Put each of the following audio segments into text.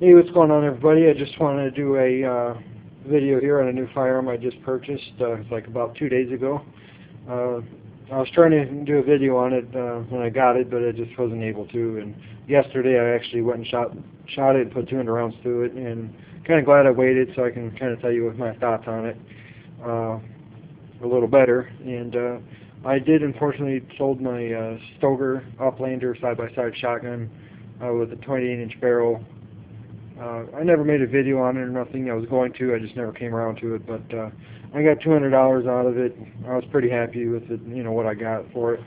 Hey, what's going on, everybody? I just wanted to do a video here on a new firearm I just purchased like about 2 days ago. I was trying to do a video on it when I got it, but I just wasn't able to. And yesterday I actually went and shot it and put 200 rounds through it, and kind of glad I waited so I can kind of tell you what my thoughts on it a little better. And I did unfortunately sold my Stoker Uplander side-by-side shotgun with a 28-inch barrel. I never made a video on it or nothing. I was going to, I just never came around to it, but I got $200 out of it. I was pretty happy with it, you know, what I got for it.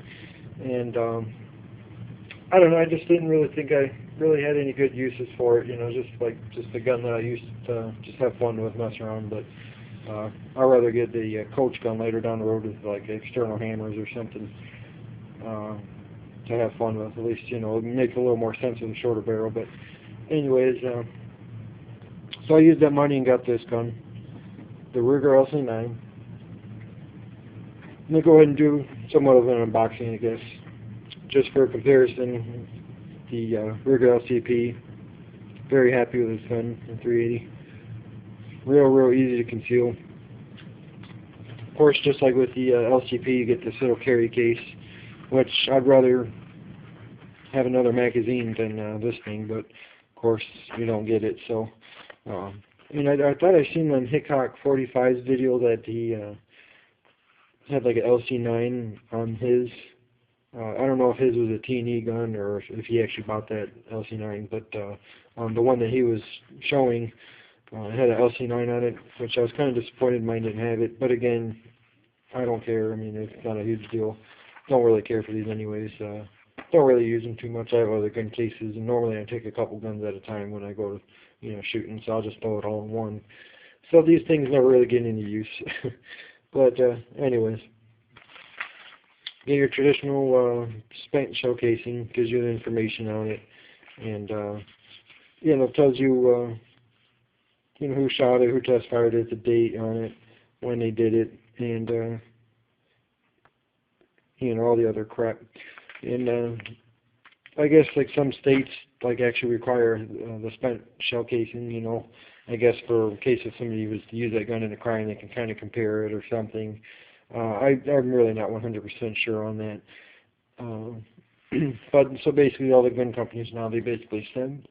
And I don't know, I just didn't really think I really had any good uses for it, you know, just a gun that I used to just have fun with, mess around. But I'd rather get the Coach gun later down the road with like external hammers or something to have fun with. At least, you know, it makes a little more sense with a shorter barrel. But anyways, so I used that money and got this gun, the Ruger LC9. I'm going to go ahead and do somewhat of an unboxing, I guess, just for comparison. The Ruger LCP, very happy with this gun in 380. Real easy to conceal. Of course, just like with the LCP, you get this little carry case, which I'd rather have another magazine than this thing, but of course you don't get it. So and I thought I seen on Hickok 45's video that he had like an LC9 on his. I don't know if his was a T&E gun or if he actually bought that LC9, but the one that he was showing had an LC9 on it, which I was kind of disappointed mine didn't have it. But again, I don't care. I mean, it's not a huge deal. Don't really care for these anyways. Don't really use them too much. I have other gun cases, and normally I take a couple guns at a time when I go to, you know, shooting, so I'll just throw it all in one. So these things never really get any use. But anyways, get your traditional spent shell casing, gives you the information on it, and you know, it tells you you know, who shot it, who test fired it, the date on it, when they did it, and you know, all the other crap. And I guess like some states like actually require the spent shell casing, you know, I guess for in case if somebody was to use that gun in a crime, they can kind of compare it or something. I'm really not 100% sure on that. But so basically all the gun companies now, they basically send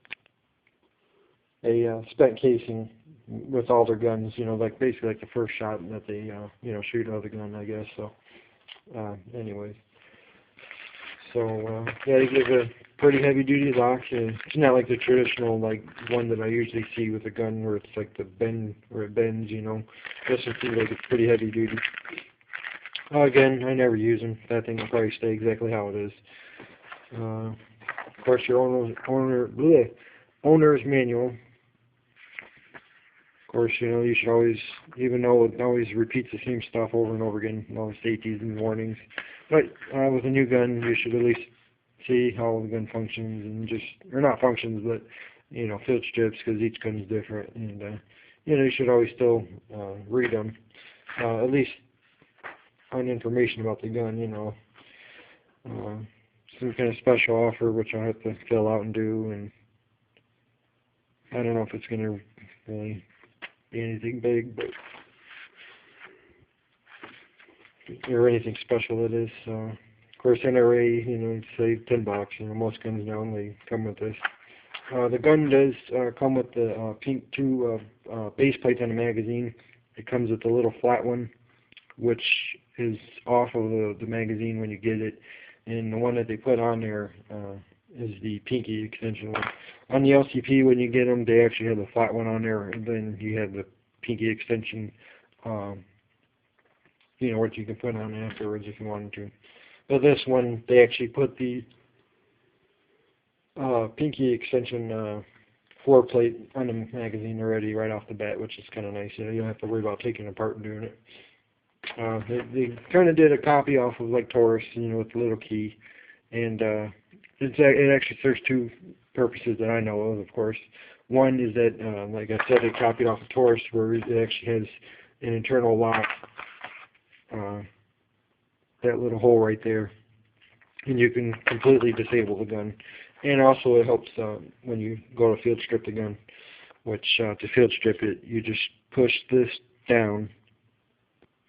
a spent casing with all their guns, you know, like basically like the first shot that they you know, shoot out of the gun, I guess. So anyways, so yeah, they give a pretty heavy duty lock. It's not like the traditional like one that I usually see with a gun where it's like the bend where it bends, you know. This one seems like it's pretty heavy duty. Again, I never use them. That thing will probably stay exactly how it is. Of course, your owner's manual. Of course, you know, you should always, even though it always repeats the same stuff over and over again, all the safeties and warnings. But with a new gun, you should at least see how the gun functions, and just, or not functions, but, you know, field strips, because each gun is different. And, you know, you should always still read them, at least find information about the gun, you know. Some kind of special offer, which I'll have to fill out and do, and I don't know if it's going to really be anything big, but or anything special that is. Of course, NRA, you know, say $10. You know, most guns now they come with this. The gun does come with the pink two base plates on the magazine. It comes with the little flat one, which is off of the magazine when you get it, and the one that they put on there is the pinky extension one. On the LCP, when you get them, they actually have the flat one on there, and then you have the pinky extension, you know, what you can put on afterwards if you wanted to. But this one, they actually put the pinky extension floor plate on the magazine already right off the bat, which is kind of nice. You know, you don't have to worry about taking it apart and doing it. They kind of did a copy off of like Taurus, you know, with the little key, and it actually serves two purposes that I know of course. One is that, like I said, they copied off of Taurus, where it actually has an internal lock, that little hole right there, and you can completely disable the gun. And also it helps when you go to field strip the gun, which to field strip it, you just push this down,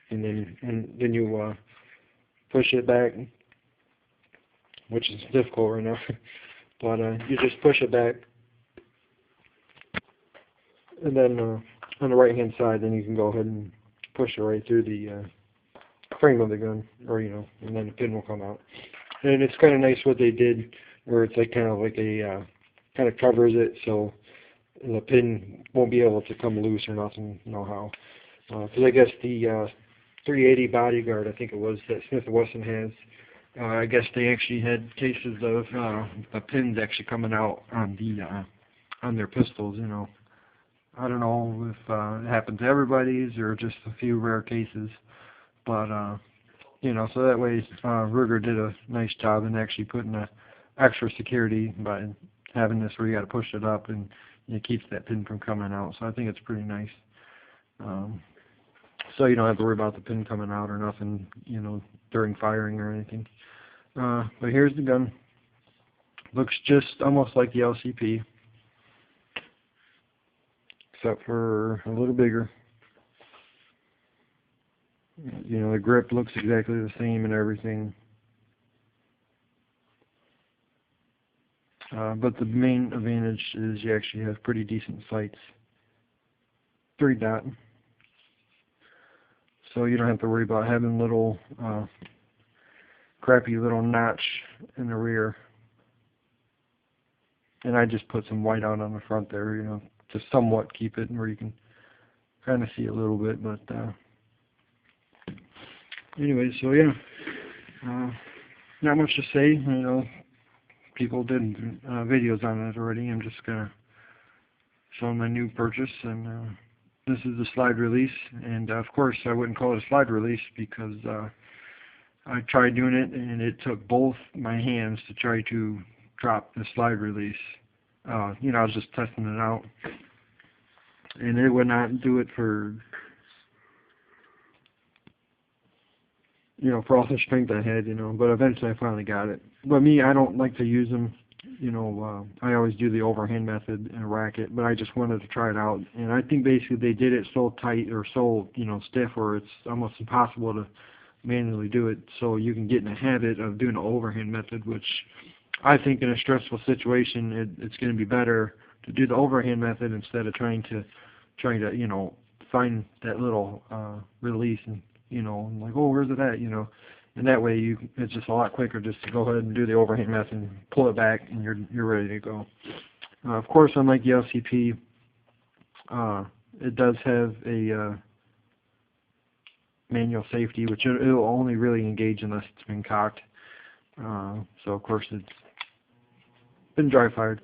and then you push it back, which is difficult right now. But you just push it back, and then on the right hand side, then you can go ahead and push it right through the frame of the gun, or and then the pin will come out. And it's kind of nice what they did, where it's like kind of covers it, so the pin won't be able to come loose or nothing. How? Because I guess the 380 Bodyguard, I think it was, that Smith & Wesson has, I guess they actually had cases of the pins actually coming out on their pistols. I don't know if it happened to everybody's or just a few rare cases, but so that way Ruger did a nice job in actually putting extra security by having this where you got to push it up, and it keeps that pin from coming out. So I think it's pretty nice. So you don't have to worry about the pin coming out or nothing, during firing or anything. But here's the gun. Looks just almost like the LCP, except for a little bigger. The grip looks exactly the same and everything. But the main advantage is you actually have pretty decent sights. 3-dot. So you don't have to worry about having little crappy little notch in the rear. And I just put some white out on the front there, to somewhat keep it where you can kind of see a little bit. But anyway, so yeah, not much to say. People did videos on it already. I'm just gonna show my new purchase, and this is the slide release. And of course, I wouldn't call it a slide release because I tried doing it, and it took both my hands to try to drop the slide release. I was just testing it out, and it would not do it for for all the strength I had, but eventually I finally got it. But me, I don't like to use them, I always do the overhand method and rack it, but I just wanted to try it out. And I think basically they did it so tight or so, stiff, where it's almost impossible to manually do it. So you can get in the habit of doing the overhand method, which I think in a stressful situation, it's going to be better to do the overhand method instead of trying to find that little release and like, oh, where's it at, and that way it's just a lot quicker just to go ahead and do the overhand method and pull it back, and you're ready to go. Of course, unlike the LCP, it does have a manual safety, which it will only really engage unless it's been cocked. So of course it's been dry fired,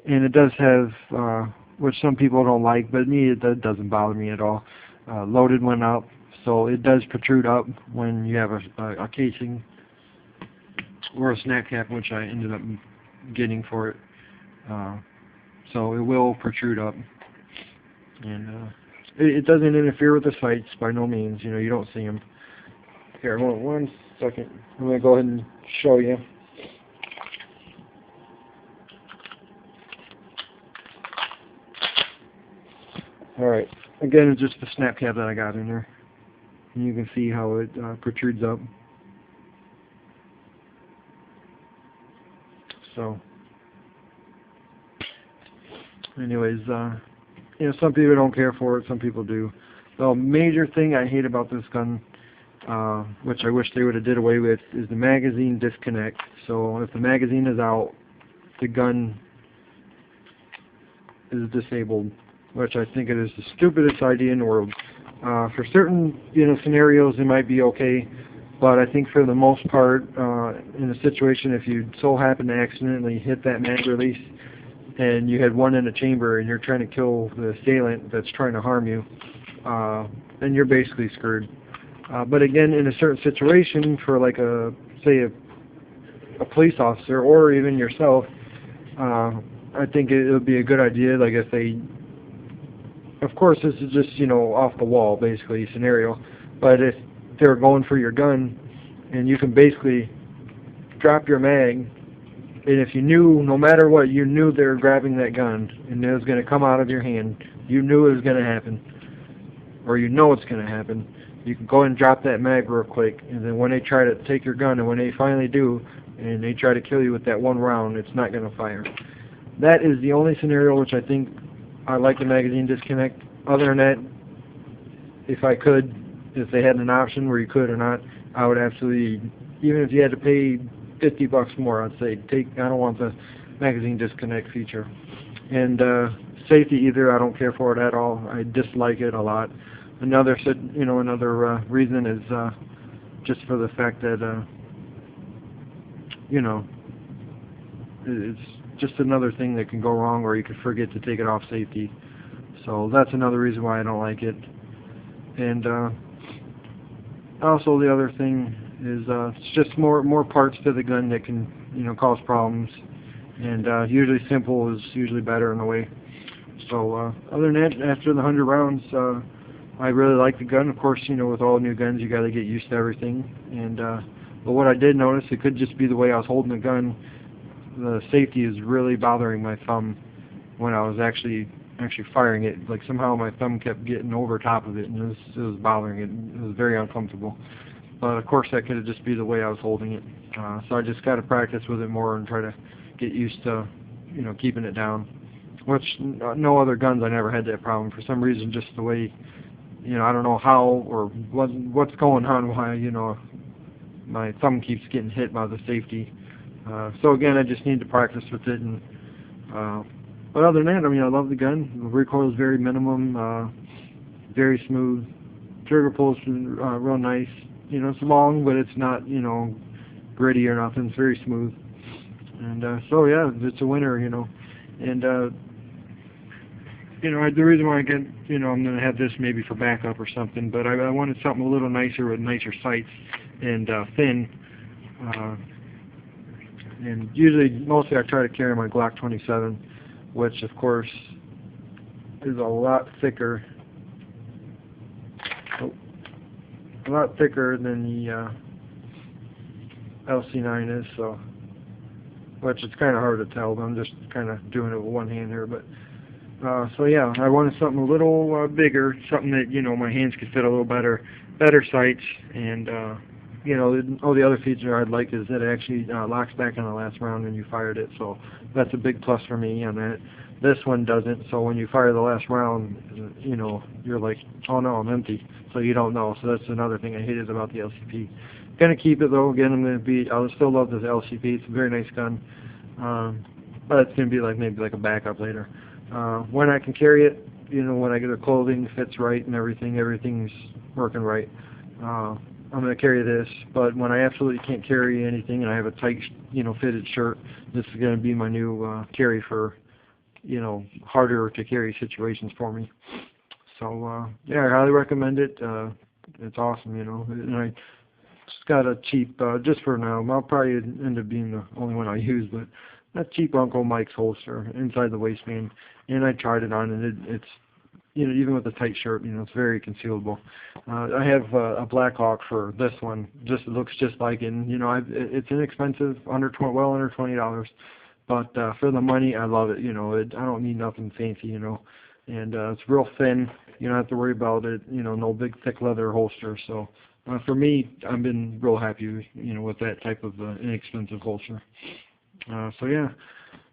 and it does have, which some people don't like, but me it doesn't bother me at all. Loaded one up. So it does protrude up when you have a casing or a snap cap, which I ended up getting for it. So it will protrude up, and it doesn't interfere with the sights by no means. You don't see them. Here, hold on 1 second. I'm going to go ahead and show you. All right. Again, it's just the snap cap that I got in there. And you can see how it protrudes up. So, anyways, some people don't care for it, some people do. The major thing I hate about this gun, which I wish they would have did away with, is the magazine disconnect. So if the magazine is out, the gun is disabled, which I think it is the stupidest idea in the world. For certain scenarios it might be okay, but I think for the most part, in a situation if you so happen to accidentally hit that mag release and you had one in a chamber and you're trying to kill the assailant that's trying to harm you, then you're basically screwed. But again, in a certain situation, for like say a police officer or even yourself, I think it would be a good idea, like if they, of course this is just, off the wall basically scenario, but if they're going for your gun and you can basically drop your mag And if you knew, no matter what, you knew they were grabbing that gun and it was going to come out of your hand, you knew it was going to happen, or you know it's going to happen, you can go and drop that mag real quick, and then when they try to take your gun, and when they finally do, and they try to kill you with that one round, it's not going to fire. That is the only scenario which I think I like the magazine disconnect. Other than that, if I could, if they had an option where you could or not, I would absolutely, even if you had to pay $50 more, I'd say I don't want the magazine disconnect feature. And safety either, I don't care for it at all. I dislike it a lot. Another reason is just for the fact that it's just another thing that can go wrong, or you could forget to take it off safety. So that's another reason why I don't like it. And also the other thing is it's just more parts to the gun that can cause problems. And usually simple is usually better in a way. So other than that, after the 100 rounds, I really like the gun. Of course, with all new guns, you got to get used to everything. And but what I did notice, it could just be the way I was holding the gun. The safety is really bothering my thumb when I was actually firing it. Like somehow my thumb kept getting over top of it, and it was bothering it. It was very uncomfortable. But of course, that could just be the way I was holding it. So I just got to practice with it more and try to get used to, keeping it down. Which no other guns I never had that problem. For some reason, just the way, I don't know how or what's going on. Why my thumb keeps getting hit by the safety. So again, I just need to practice with it. And but other than that, I love the gun. The recoil is very minimum, very smooth. Trigger pull is real nice. It's long, but it's not gritty or nothing. It's very smooth. And so yeah, it's a winner. And the reason why I get, I'm going to have this maybe for backup or something, but I wanted something a little nicer with nicer sights and thin. And mostly I try to carry my Glock 27, which of course is a lot thicker than the LC9 is, so, which it's kind of hard to tell, but I'm just kind of doing it with one hand here. But so yeah, I wanted something a little bigger, something that my hands could fit a little better sights, and the other feature I'd like is that it actually locks back on the last round when you fired it, so that's a big plus for me on that. This one doesn't, so when you fire the last round, you're like, oh no, I'm empty, so you don't know. So that's another thing I hated about the LCP. Gonna keep it though. Again, I'll still love this LCP. It's a very nice gun, but it's gonna be maybe like a backup later. When I can carry it, when I get the clothing fits right and everything's working right. I'm going to carry this, but when I absolutely can't carry anything and I have a tight, fitted shirt, this is going to be my new carry for, harder to carry situations for me. So, yeah, I highly recommend it. It's awesome, and I just got a cheap, just for now, I'll probably end up being the only one I use, but a cheap Uncle Mike's holster inside the waistband, and I tried it on, and it's even with a tight shirt, it's very concealable. I have a Black Hawk for this one. It looks just like it. And, it's inexpensive, well under $20. But for the money, I love it. I don't need nothing fancy, and it's real thin. You don't have to worry about it. No big thick leather holster. So for me, I've been real happy, with that type of inexpensive holster. So yeah,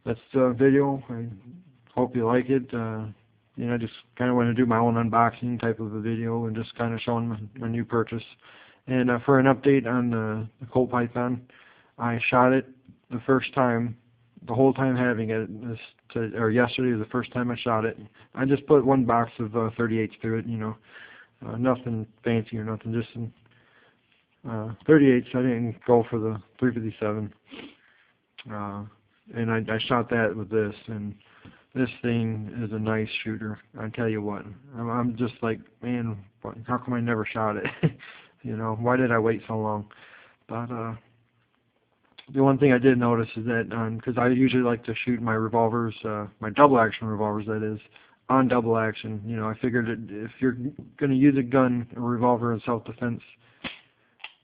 that's the video. I hope you like it. I just kind of want to do my own unboxing type of a video and just kind of showing my new purchase. And for an update on the Colt Python, I shot it the first time, the whole time having it. Yesterday was the first time I shot it. I just put one box of 38s through it, nothing fancy or nothing, just 38s. I didn't go for the 357. And I shot that with this, and this thing is a nice shooter. I tell you what, I'm just like, man, how come I never shot it? Why did I wait so long? But the one thing I did notice is that, because I usually like to shoot my revolvers, my double action revolvers, that is, on double action. I figured if you're going to use a gun, a revolver in self-defense,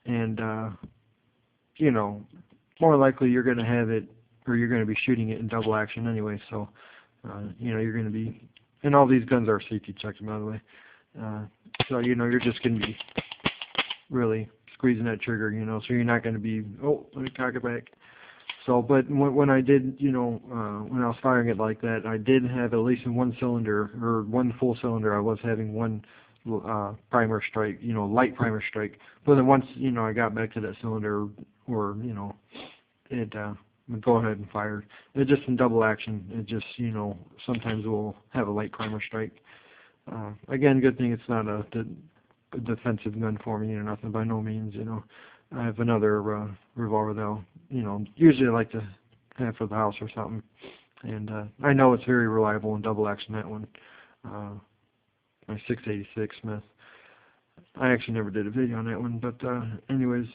and more likely you're going to have it or you're going to be shooting it in double action anyway. So you know, you're going to be, and all these guns are safety checked, by the way. So you know, you're just going to be really squeezing that trigger, you know, so you're not going to be, oh, let me cock it back. So, but when I did, you know, when I was firing it like that, I did have at least in one cylinder, or one full cylinder, I was having one primer strike, you know, light primer strike. But then once, you know, I got back to that cylinder, or, you know, it would go ahead and fire. It just in double action, it just, you know, sometimes will have a light primer strike. Again, good thing it's not a defensive gun for me or nothing, by no means, you know. I have another revolver though, you know, usually I like to have for the house or something. And I know it's very reliable in double action, that one. My 686 Smith. I actually never did a video on that one, but anyways,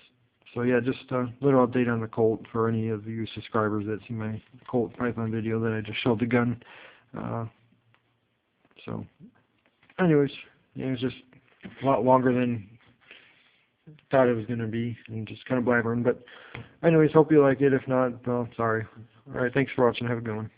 so yeah, just a little update on the Colt for any of you subscribers that see my Colt Python video that I just showed the gun. So anyways, yeah, it was just a lot longer than thought it was going to be, and just kind of blabbering. But anyways, hope you like it. If not, well, sorry. Alright, thanks for watching. Have a good one.